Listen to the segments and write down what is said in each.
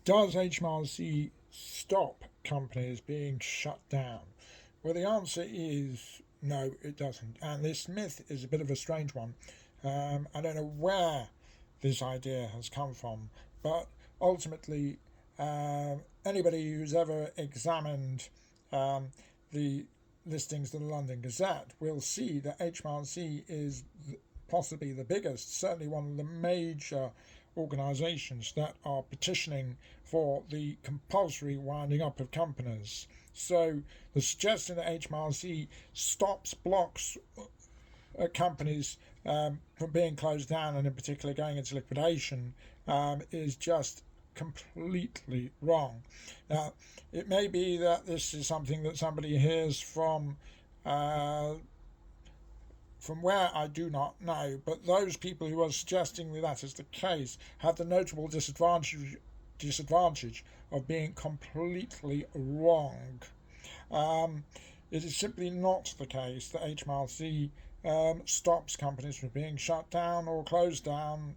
Does HMRC stop companies being shut down? Well, the answer is no, it doesn't. And this myth is a bit of a strange one. I don't know where this idea has come from, but ultimately, anybody who's ever examined the listings of the London Gazette will see that HMRC is possibly the biggest, certainly one of the major organisations that are petitioning for the compulsory winding up of companies. So the suggestion that HMRC blocks companies from being closed down and in particular going into liquidation is just completely wrong. Now, it may be that this is something that somebody hears from where I do not know, but those people who are suggesting that is the case have the notable disadvantage of being completely wrong. It is simply not the case that HMRC stops companies from being shut down or closed down.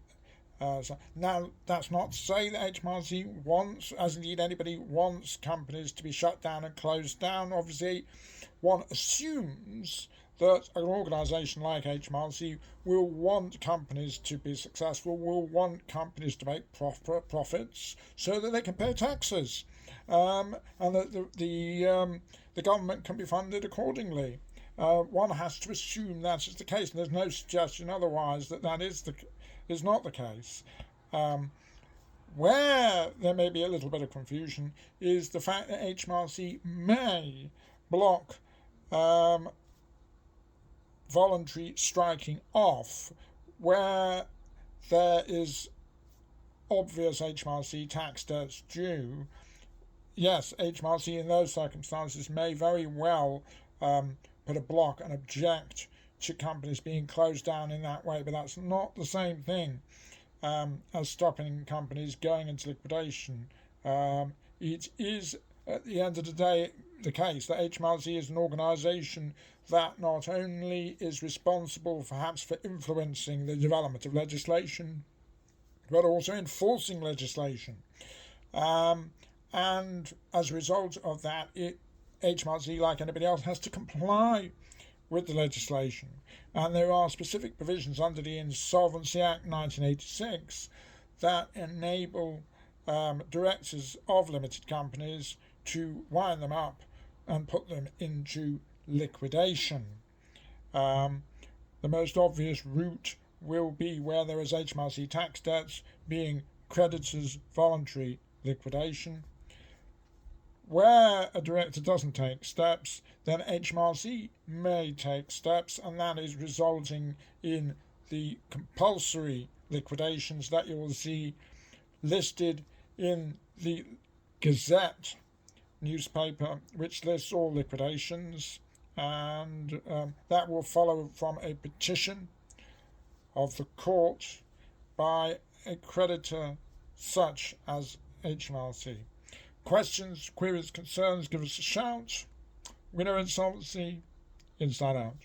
Now, that's not to say that HMRC wants, as indeed anybody wants, companies to be shut down and closed down. Obviously, one assumes that an organisation like HMRC will want companies to be successful, will want companies to make profits so that they can pay taxes, and that the government can be funded accordingly. One has to assume that is the case, and there's no suggestion otherwise that is not the case. Where there may be a little bit of confusion is the fact that HMRC may block voluntary striking off where there is obvious HMRC tax debts due. Yes, HMRC in those circumstances may very well put a block and object to companies being closed down in that way, but that's not the same thing as stopping companies going into liquidation. It is, at the end of the day, the case that HMRC is an organisation that not only is responsible perhaps for influencing the development of legislation, but also enforcing legislation. And as a result of that, HMRC, like anybody else, has to comply with the legislation. And there are specific provisions under the Insolvency Act 1986 that enable directors of limited companies to wind them up and put them into liquidation. The most obvious route will be where there is HMRC tax debts, being creditors' voluntary liquidation. Where a director doesn't take steps, then HMRC may take steps, and that is resulting in the compulsory liquidations that you will see listed in the Gazette newspaper, which lists all liquidations, and that will follow from a petition of the court by a creditor such as HMRC. Questions, queries, concerns, give us a shout. Winner Insolvency, Inside Out.